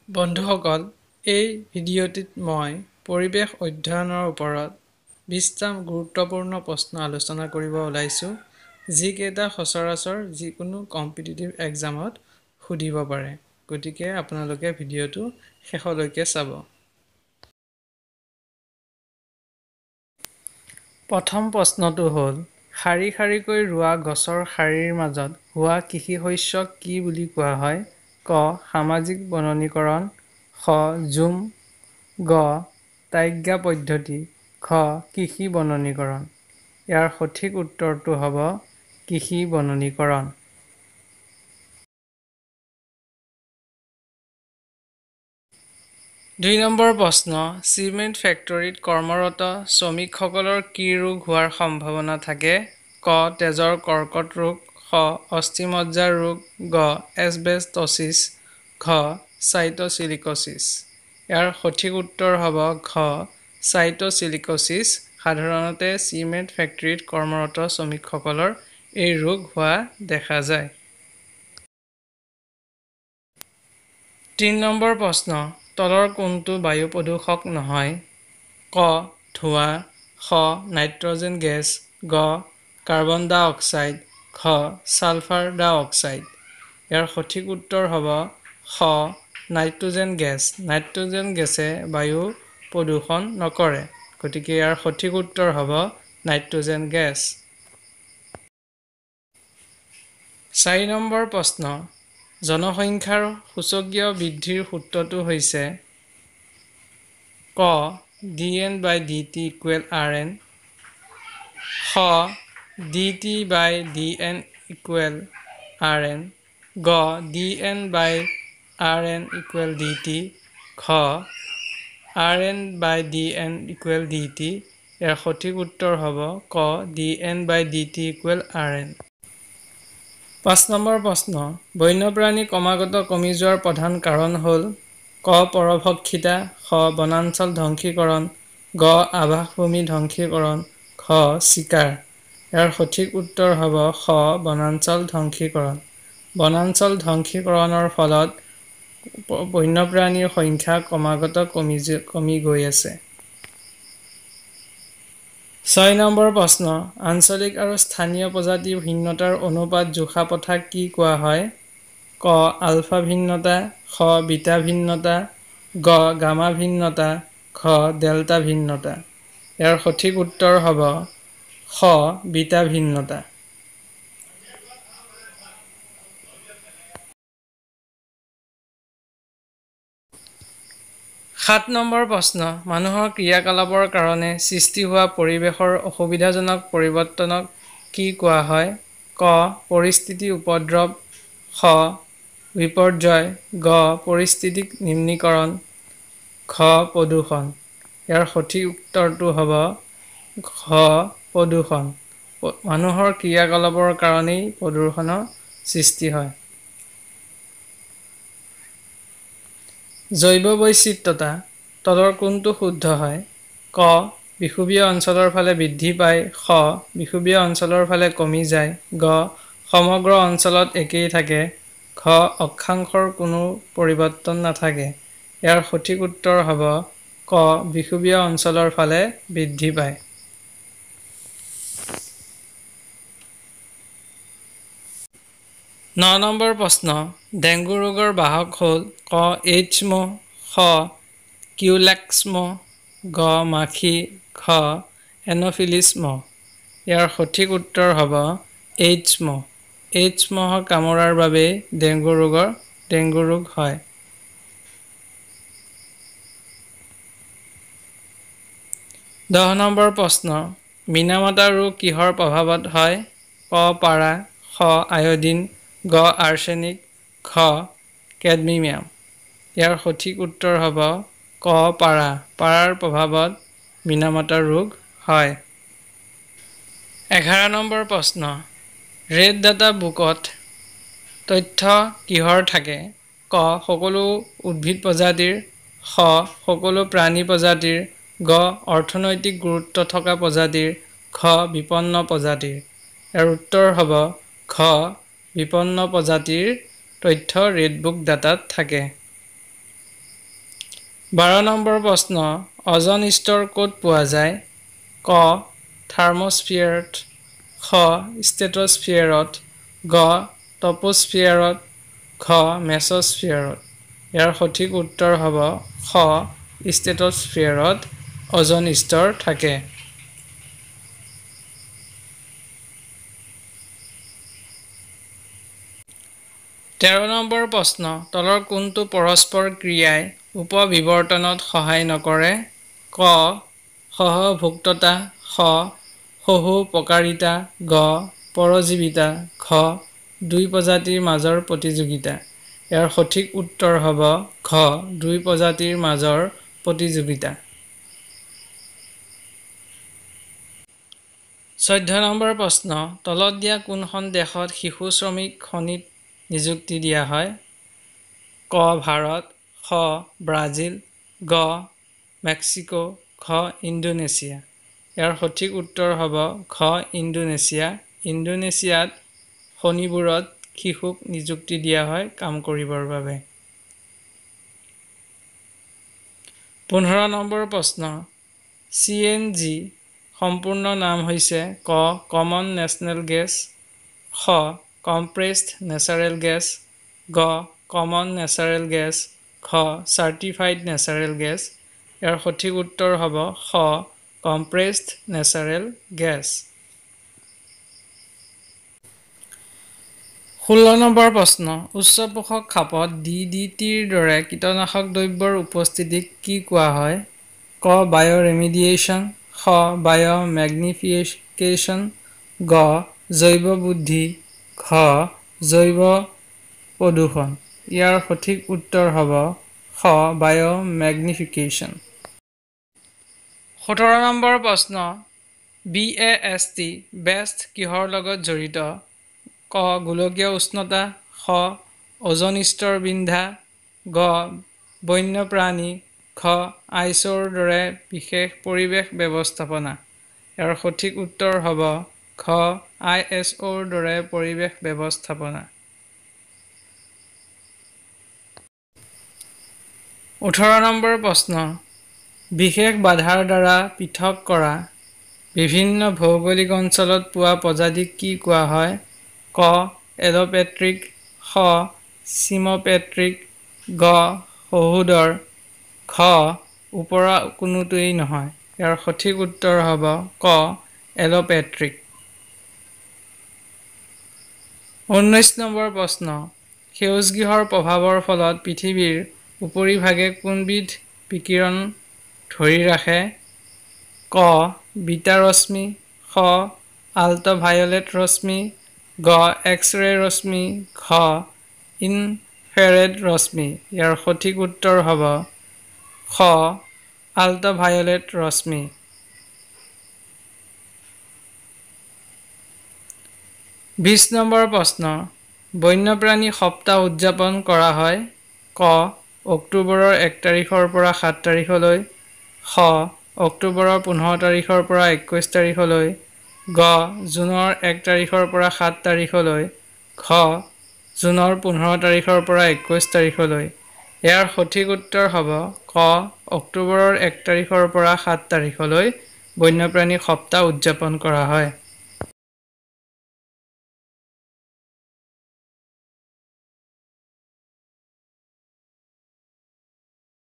বন্ধুসকল, এই ভিডিঅ'টিত মই পৰিৱেশ অধ্যয়নৰ ওপৰত 20টা গুৰুত্বপূৰ্ণ প্ৰশ্ন আলোচনা কৰিব ওলাইছোঁ, যিকেইটা সচৰাচৰ যিকোনো কম্পিটিটিভ এক্সামত সুধিব পাৰে। গতিকে আপোনালোকে ভিডিঅ'টো শেষলৈকে চাব। প্ৰথম প্ৰশ্নটো হ'ল, শাৰী শাৰীকৈ ৰোৱা গছৰ শাৰীৰ মাজত হোৱা কৃষি শস্যক কি বুলি কোৱা হয়? ক. সামাজিক বননীকৰণ, খ. ঝুম, গ. টাইগ্ৰা পদ্ধতি, খ. কৃষি বননীকৰণ। ইয়াৰ সঠিক উত্তৰটো হ'ব কৃষি বননীকৰণ। দুই নম্বৰ প্ৰশ্ন, চিমেণ্ট ফেক্টৰীত কৰ্মৰত শ্ৰমিকসকলৰ কি ৰোগ হোৱাৰ সম্ভাৱনা থাকে? ক. তেজৰ কৰ্কট ৰোগ, খ. অস্থিমজ্জাৰ ৰোগ, গ. এছবেষ্টচিছ, ঘ. চাইটোছিলিকোচিছ। ইয়াৰ সঠিক উত্তৰ হ'ব ঘ. চাইটোছিলিকোচিছ। সাধাৰণতে চিমেণ্ট ফেক্টৰীত কৰ্মৰত শ্ৰমিকসকলৰ এই ৰোগ হোৱা দেখা যায়। ৩ নম্বৰ প্ৰশ্ন, তলৰ কোনটো বায়ু প্ৰদূষক নহয়? ক. ধোঁৱা, খ. নাইট্ৰজেন গেছ, গ. কাৰ্বন ডাই অক্সাইড, খ. ছালফাৰ ডাই অক্সাইড। ইয়াৰ সঠিক উত্তৰ হ'ব খ. Nitrogen gas. নাইট্ৰজেন গেছে বায়ু প্ৰদূষণ নকৰে। গতিকে ইয়াৰ সঠিক উত্তৰ হ'ব নাইট্ৰজেন গেছ। ৪ নম্বৰ প্ৰশ্ন, জনসংখ্যাৰ সূচকীয় বৃদ্ধিৰ সূত্ৰটো হৈছে ক. dN/dt = Rn, খ. dt/dN = Rn, গ. dN/Rn = dt, খ. Rn/dN = dt। ইয়াৰ সঠিক উত্তৰ হ'ব ক. dN/dt = Rn। ৫ নম্বৰ প্ৰশ্ন, বন্যপ্ৰাণী ক্ৰমাগত কমি যোৱাৰ প্ৰধান কাৰণ হ'ল ক. পৰভক্ষিতা, খ. বনাঞ্চল ধ্বংসীকৰণ, গ. আৱাসভূমি ধ্বংসীকৰণ, খ. চিকাৰ। ইয়াৰ সঠিক উত্তৰ হ'ব খ. বনাঞ্চল ধ্বংসীকৰণ। বনাঞ্চল ধ্বংসীকৰণৰ ফলত বন্যপ্ৰাণীৰ সংখ্যা ক্ৰমাগত কমি গৈ আছে। ৬ নম্বৰ প্ৰশ্ন, আঞ্চলিক আৰু স্থানীয় প্ৰজাতিৰ ভিন্নতাৰ অনুপাত জোখা প্ৰথাক কি কোৱা হয়? ক. আলফা ভিন্নতা, খ. বিটা ভিন্নতা, গ. গামা ভিন্নতা, খ. ডেল্টা ভিন্নতা। ইয়াৰ সঠিক উত্তৰ হ'ব খ. বিটা ভিন্নতা। ৭ নম্বৰ প্ৰশ্ন, মানুহৰ ক্ৰিয়াকলাপৰ কাৰণে সৃষ্টি হোৱা পৰিৱেশৰ অসুবিধাজনক পৰিৱৰ্তনক কি কোৱা হয়? ক. পৰিস্থিতি উপদ্ৰৱ, খ. বিপৰ্যয়, গ. পৰিস্থিতিক নিম্নীকৰণ, খ. প্ৰদূষণ। ইয়াৰ সঠিক উত্তৰটো হ'ব খ. প্ৰদূষণ। মানুহৰ ক্ৰিয়াকলাপৰ কাৰণেই প্ৰদূষণৰ সৃষ্টি হয়। জৈৱ বৈচিত্ৰতা তলৰ কোনটো শুদ্ধ হয়? ক. বিষুৱীয় অঞ্চলৰ ফালে বৃদ্ধি পায়, খ. বিষুৱীয় অঞ্চলৰ ফালে কমি যায়, গ. সমগ্ৰ অঞ্চলত একেই থাকে, খ. অক্ষাংশৰ কোনো পৰিৱৰ্তন নাথাকে। ইয়াৰ সঠিক উত্তৰ হ'ব ক. বিষুৱীয় অঞ্চলৰ ফালে বৃদ্ধি পায়। ৯ নম্বৰ প্ৰশ্ন, ডেংগু ৰোগৰ বাহক হ'ল ক. এইডছ মহ, খ. কিউলেক্স মহ, গ. মাখি, খ. এন'ফিলিছ মহ। ইয়াৰ সঠিক উত্তৰ হ'ব এইডছ মহ। এইডছ মহৰ কামোৰাৰ বাবেই ডেংগু ৰোগ হয়। ১০ নম্বৰ প্ৰশ্ন, মিনামাটা ৰোগ কিহৰ প্ৰভাৱত হয়? ক. পাৰা, খ. আয়ডিন, গ. আৰ্ছেনিক, খ. কেডমিয়াম। ইয়াৰ সঠিক উত্তৰ হ'ব ক. পাৰা। পাৰাৰ প্ৰভাৱত মিনামাটা ৰোগ হয়। ১১ নম্বৰ প্ৰশ্ন, ৰেড ডাটা বুকত তথ্য কিহৰ থাকে? ক. সকলো উদ্ভিদ প্ৰজাতিৰ, খ. সকলো প্ৰাণী প্ৰজাতিৰ, গ. অৰ্থনৈতিক গুৰুত্ব থকা প্ৰজাতিৰ, খ. বিপন্ন প্ৰজাতিৰ। ইয়াৰ উত্তৰ হ'ব খ. বিপন্ন প্ৰজাতিৰ তথ্য ৰেড বুক ডাটাত থাকে। 12 নম্বৰ প্ৰশ্ন অজন স্তৰ ক'ত পোৱা যায় ক থাৰ্মোস্ফিয়াৰত খ ষ্ট্ৰেটোস্ফিয়াৰত গ টপোস্ফিয়াৰত ঘ মেছস্ফিয়াৰত ইয়াৰ সঠিক উত্তৰ হ'ব খ ষ্ট্ৰেটোস্ফিয়াৰত অজন স্তৰ থাকে 13 নম্বৰ প্ৰশ্ন তলৰ কোনটো পৰস্পৰ ক্ৰিয়াই উপবিবৰ্তনত সহায় নকৰে ক সহভোক্ততা খ সহুপকাৰিতা গ পৰজীৱিতা ঘ দুই প্ৰজাতিৰ মাজৰ প্ৰতিযোগিতা ইয়াৰ সঠিক উত্তৰ হ'ব ঘ দুই প্ৰজাতিৰ মাজৰ প্ৰতিযোগিতা 14 নম্বৰ প্ৰশ্ন তলত দিয়া কোনখন দেশত শিশু শ্ৰমিক খনিত নিযুক্তি দিয়া হয় ক ভাৰত খ ব্ৰাজিল গ মেক্সিকো ঘ ইণ্ডোনেছিয়া ইয়াৰ সঠিক উত্তৰ হ'ব ঘ ইণ্ডোনেছিয়াত খনিবোৰত শিশুক নিযুক্তি দিয়া হয় কাম কৰিবৰ বাবে 15 নম্বৰ প্ৰশ্ন CNG সম্পূৰ্ণ নাম হৈছে ক কমন নেচনেল গেছ খ কম্প্ৰেছড নেচাৰেল গেছ গ কমন নেচাৰেল গেছ খ চাৰ্টিফাইড নেচাৰেল গেছ ইয়াৰ সঠিক উত্তৰ হ'ব খ কম্প্ৰেছড নেচাৰেল গেছ 16 নম্বৰ প্ৰশ্ন উচ্চ পোষক খাপত DDTৰ দৰে কীটনাশক দ্ৰব্যৰ উপস্থিতিক কি কোৱা হয় ক বায়' ৰেমিডিয়েশ্যন খ বায়' মেগনিফিকেশ্যন গ জৈৱ বুদ্ধি ঘ জৈৱ প্ৰদূষণ ইয়াৰ সঠিক উত্তৰ হ'ব খ বায়' মেগনিফিকেশ্যন 17 নম্বৰ প্ৰশ্ন BAST বেষ্ট কিহৰ লগত জড়িত ক গোলকীয় উষ্ণতা খ অজন স্তৰ বিন্ধা গ বন্যপ্ৰাণী খ আইচৰ দৰে বিশেষ পৰিৱেশ ব্যৱস্থাপনা ইয়াৰ সঠিক উত্তৰ হ'ব খ ISOৰ দৰে পৰিৱেশ ব্যৱস্থাপনা 18 নম্বৰ প্ৰশ্ন বিশেষ বাধাৰ দ্বাৰা পৃথক কৰা বিভিন্ন ভৌগোলিক অঞ্চলত পোৱা প্ৰজাতিক কি কোৱা হয় ক এল'পেট্ৰিক খ চিম'পেট্ৰিক গ সহোদৰ খ ওপৰৰ কোনোটোৱেই নহয় ইয়াৰ সঠিক উত্তৰ হ'ব ক এল'পেট্ৰিক 19 নম্বৰ প্ৰশ্ন সেউজগৃহৰ প্ৰভাৱৰ ফলত পৃথিৱীৰ উপৰিভাগে কোনবিধ বিকিৰণ ধৰি ৰাখে ক বিটা ৰশ্মি খ আল্ট্ৰাভায়লেট ৰশ্মি গ এক্স-ৰে ৰশ্মি ঘ ইনফ্ৰাৰেড ৰশ্মি ইয়াৰ সঠিক উত্তৰ হ'ব খ আল্ট্ৰাভায়লেট ৰশ্মি 20 নম্বৰ প্ৰশ্ন বন্যপ্ৰাণী সপ্তাহ উদযাপন কৰা হয় ক অক্টোবৰৰ 1 তাৰিখৰ পৰা 7 তাৰিখলৈ খ অক্টোবৰৰ 15 তাৰিখৰ পৰা 21 তাৰিখলৈ গ জুনৰ 1 তাৰিখৰ পৰা 7 তাৰিখলৈ ঘ জুনৰ 15 তাৰিখৰ পৰা 21 তাৰিখলৈ ইয়াৰ সঠিক উত্তৰ হ'ব ক অক্টোবৰৰ 1 তাৰিখৰ পৰা 7 তাৰিখলৈ বন্যপ্ৰাণী সপ্তাহ উদযাপন কৰা হয়